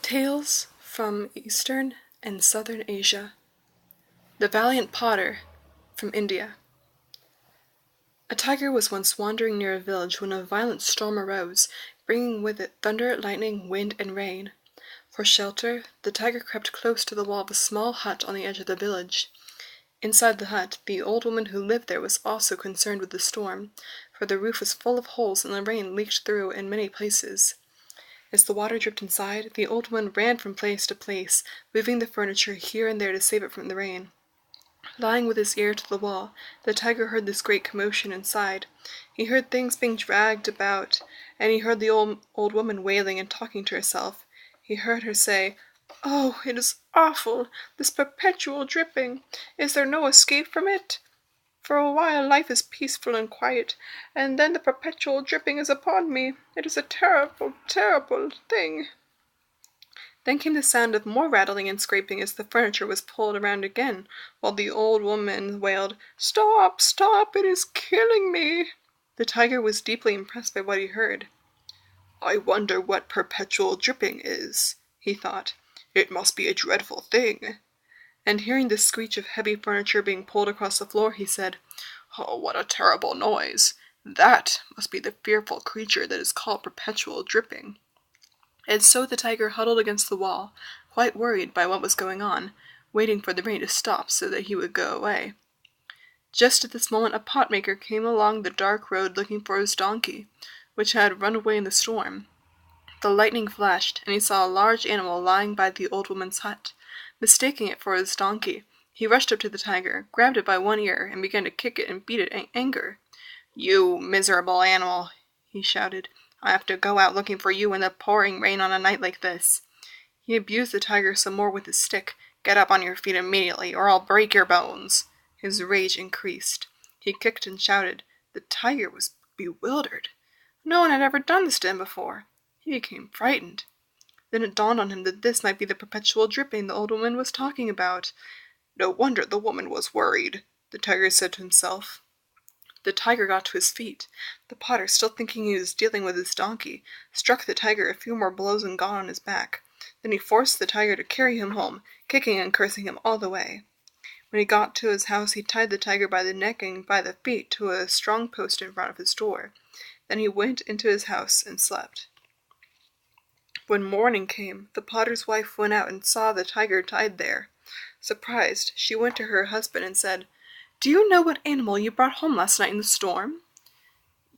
Tales from Eastern and Southern Asia. The Valiant Potter from India. A tiger was once wandering near a village when a violent storm arose, bringing with it thunder, lightning, wind, and rain. For shelter, the tiger crept close to the wall of a small hut on the edge of the village. Inside the hut, the old woman who lived there was also concerned with the storm, for the roof was full of holes and the rain leaked through in many places. As the water dripped inside, the old woman ran from place to place, moving the furniture here and there to save it from the rain. Lying with his ear to the wall, the tiger heard this great commotion inside. He heard things being dragged about, and he heard the old woman wailing and talking to herself. He heard her say, "Oh, it is awful, this perpetual dripping. Is there no escape from it? For a while life is peaceful and quiet, and then the perpetual dripping is upon me. It is a terrible, terrible thing." Then came the sound of more rattling and scraping as the furniture was pulled around again, while the old woman wailed, "Stop, stop, it is killing me." The tiger was deeply impressed by what he heard. "I wonder what perpetual dripping is," he thought. "It must be a dreadful thing." And hearing the screech of heavy furniture being pulled across the floor, he said, "Oh, what a terrible noise! That must be the fearful creature that is called perpetual dripping." And so the tiger huddled against the wall, quite worried by what was going on, waiting for the rain to stop so that he would go away. Just at this moment a potmaker came along the dark road looking for his donkey, which had run away in the storm. The lightning flashed, and he saw a large animal lying by the old woman's hut. Mistaking it for his donkey, he rushed up to the tiger, grabbed it by one ear, and began to kick it and beat it in anger. "You miserable animal," he shouted. "I have to go out looking for you in the pouring rain on a night like this." He abused the tiger some more with his stick. "Get up on your feet immediately, or I'll break your bones." His rage increased. He kicked and shouted. The tiger was bewildered. No one had ever done this to him before. He became frightened. Then it dawned on him that this might be the perpetual dripping the old woman was talking about. "No wonder the woman was worried," the tiger said to himself. The tiger got to his feet. The potter, still thinking he was dealing with his donkey, struck the tiger a few more blows and got on his back. Then he forced the tiger to carry him home, kicking and cursing him all the way. When he got to his house, he tied the tiger by the neck and by the feet to a strong post in front of his door. Then he went into his house and slept. When morning came, the potter's wife went out and saw the tiger tied there. Surprised, she went to her husband and said, "Do you know what animal you brought home last night in the storm?"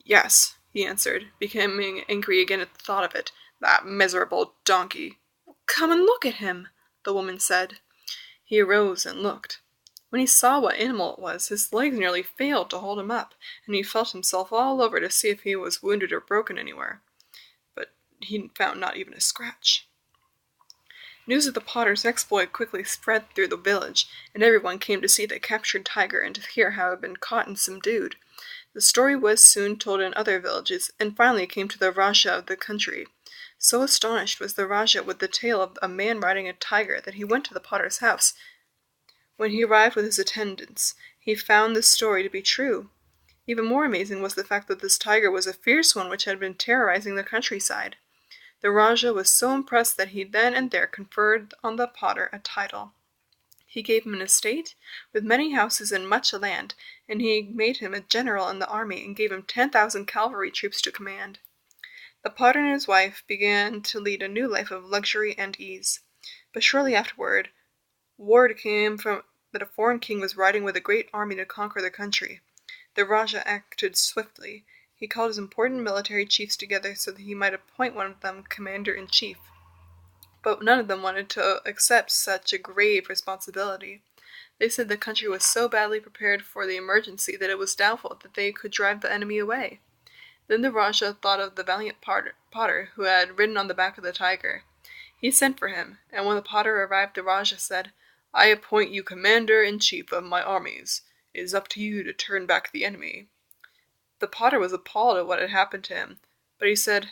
"Yes," he answered, becoming angry again at the thought of it. "That miserable donkey." "Come and look at him," the woman said. He arose and looked. When he saw what animal it was, his legs nearly failed to hold him up, and he felt himself all over to see if he was wounded or broken anywhere. But he found not even a scratch. News of the potter's exploit quickly spread through the village, and everyone came to see the captured tiger and to hear how it had been caught and subdued. The story was soon told in other villages, and finally came to the Rajah of the country. So astonished was the Rajah with the tale of a man riding a tiger that he went to the potter's house. When he arrived with his attendants, he found this story to be true. Even more amazing was the fact that this tiger was a fierce one which had been terrorizing the countryside. The Rajah was so impressed that he then and there conferred on the potter a title. He gave him an estate, with many houses and much land, and he made him a general in the army and gave him 10,000 cavalry troops to command. The potter and his wife began to lead a new life of luxury and ease. But shortly afterward, word came that a foreign king was riding with a great army to conquer the country. The Rajah acted swiftly. He called his important military chiefs together so that he might appoint one of them commander-in-chief. But none of them wanted to accept such a grave responsibility. They said the country was so badly prepared for the emergency that it was doubtful that they could drive the enemy away. Then the Rajah thought of the valiant potter who had ridden on the back of the tiger. He sent for him, and when the potter arrived, the Rajah said, "I appoint you commander-in-chief of my armies. It is up to you to turn back the enemy." The potter was appalled at what had happened to him, but he said,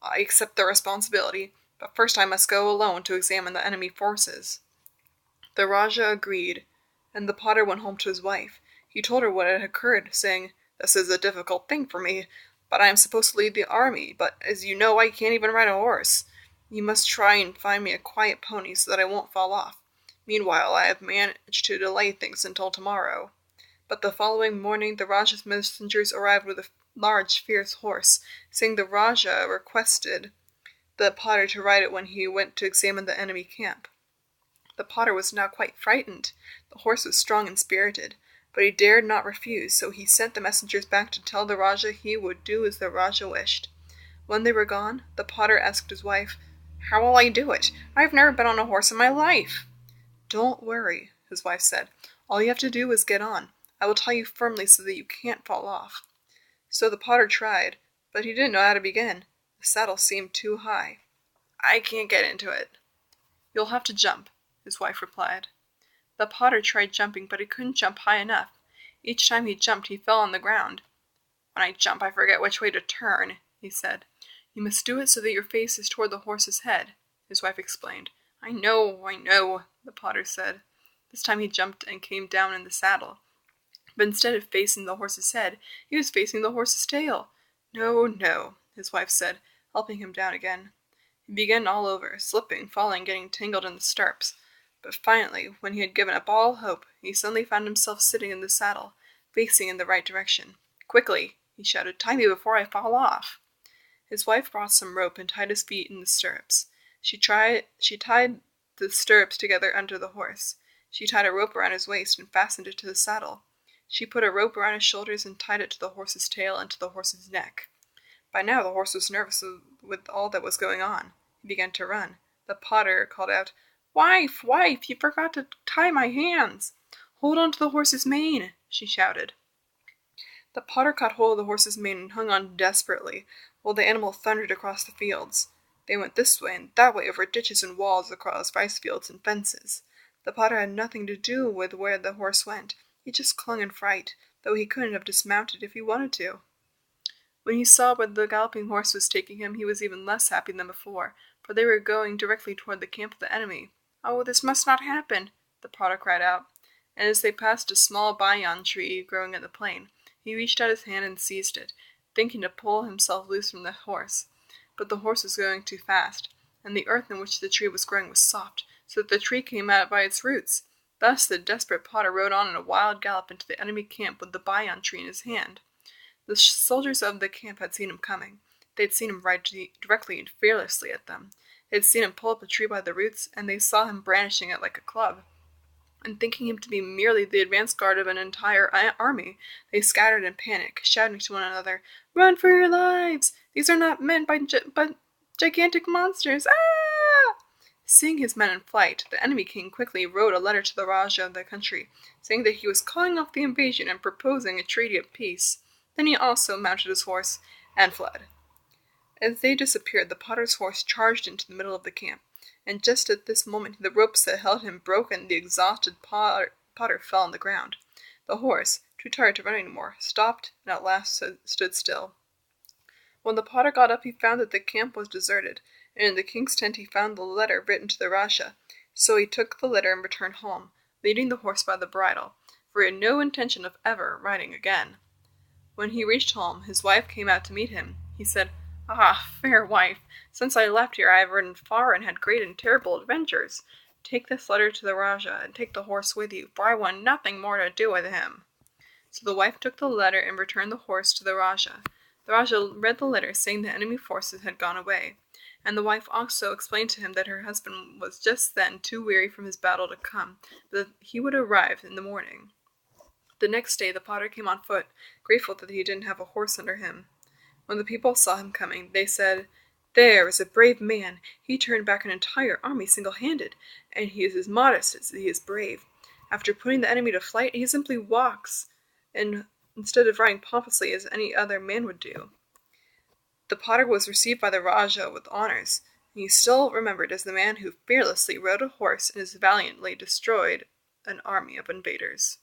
"I accept the responsibility, but first I must go alone to examine the enemy forces." The Rajah agreed, and the potter went home to his wife. He told her what had occurred, saying, "This is a difficult thing for me, but I am supposed to lead the army, but as you know I can't even ride a horse." You must try and find me a quiet pony so that I won't fall off. Meanwhile, I have managed to delay things until tomorrow." But the following morning the Rajah's messengers arrived with a large, fierce horse, saying the Rajah requested the potter to ride it when he went to examine the enemy camp. The potter was now quite frightened. The horse was strong and spirited, but he dared not refuse, so he sent the messengers back to tell the Rajah he would do as the Rajah wished. When they were gone, the potter asked his wife, "How will I do it? I've never been on a horse in my life." "Don't worry," his wife said. "All you have to do is get on. I will tie you firmly so that you can't fall off." So the potter tried, but he didn't know how to begin. The saddle seemed too high. "I can't get into it." "You'll have to jump," his wife replied. The potter tried jumping, but he couldn't jump high enough. Each time he jumped, he fell on the ground. "When I jump, I forget which way to turn," he said. "You must do it so that your face is toward the horse's head," his wife explained. I know," the potter said. This time he jumped and came down in the saddle. But instead of facing the horse's head, he was facing the horse's tail. No," his wife said, helping him down again. He began all over, slipping, falling, getting tangled in the stirrups. But finally, when he had given up all hope, he suddenly found himself sitting in the saddle, facing in the right direction. "Quickly," he shouted, "tie me before I fall off." His wife brought some rope and tied his feet in the stirrups. She tied the stirrups together under the horse. She tied a rope around his waist and fastened it to the saddle. She put a rope around his shoulders and tied it to the horse's tail and to the horse's neck. By now the horse was nervous with all that was going on. He began to run. The potter called out, "Wife, wife, you forgot to tie my hands." "Hold on to the horse's mane," she shouted. The potter caught hold of the horse's mane and hung on desperately, while the animal thundered across the fields. They went this way and that way over ditches and walls, across rice fields and fences. The potter had nothing to do with where the horse went. He just clung in fright, though he couldn't have dismounted if he wanted to. When he saw where the galloping horse was taking him, he was even less happy than before, for they were going directly toward the camp of the enemy. "Oh, this must not happen," the potter cried out. And as they passed a small banyan tree growing in the plain, he reached out his hand and seized it, thinking to pull himself loose from the horse. But the horse was going too fast, and the earth in which the tree was growing was soft, so that the tree came out by its roots. Thus the desperate potter rode on in a wild gallop into the enemy camp with the banyan tree in his hand. The soldiers of the camp had seen him coming. They had seen him ride directly and fearlessly at them. They had seen him pull up a tree by the roots, and they saw him brandishing it like a club. And thinking him to be merely the advance guard of an entire army, they scattered in panic, shouting to one another, "Run for your lives! These are not men, but gigantic monsters! Ah!" Seeing his men in flight, the enemy king quickly wrote a letter to the Rajah of the country, saying that he was calling off the invasion and proposing a treaty of peace. Then he also mounted his horse and fled. As they disappeared, the potter's horse charged into the middle of the camp, and just at this moment the ropes that held him broke and the exhausted potter fell on the ground. The horse, too tired to run any more, stopped and at last stood still. When the potter got up, he found that the camp was deserted, and in the king's tent he found the letter written to the Rajah. So he took the letter and returned home, leading the horse by the bridle, for he had no intention of ever riding again. When he reached home, his wife came out to meet him. He said, "Ah, fair wife, since I left here I have ridden far and had great and terrible adventures. Take this letter to the Rajah, and take the horse with you, for I want nothing more to do with him." So the wife took the letter and returned the horse to the Rajah. The Rajah read the letter, saying the enemy forces had gone away, and the wife also explained to him that her husband was just then too weary from his battle to come, but that he would arrive in the morning. The next day the potter came on foot, grateful that he didn't have a horse under him. When the people saw him coming, they said, "There is a brave man. He turned back an entire army single-handed, and he is as modest as he is brave. After putting the enemy to flight, he simply walks, and instead of riding pompously as any other man would do." The potter was received by the Rajah with honors, and he is still remembered as the man who fearlessly rode a horse and as valiantly destroyed an army of invaders.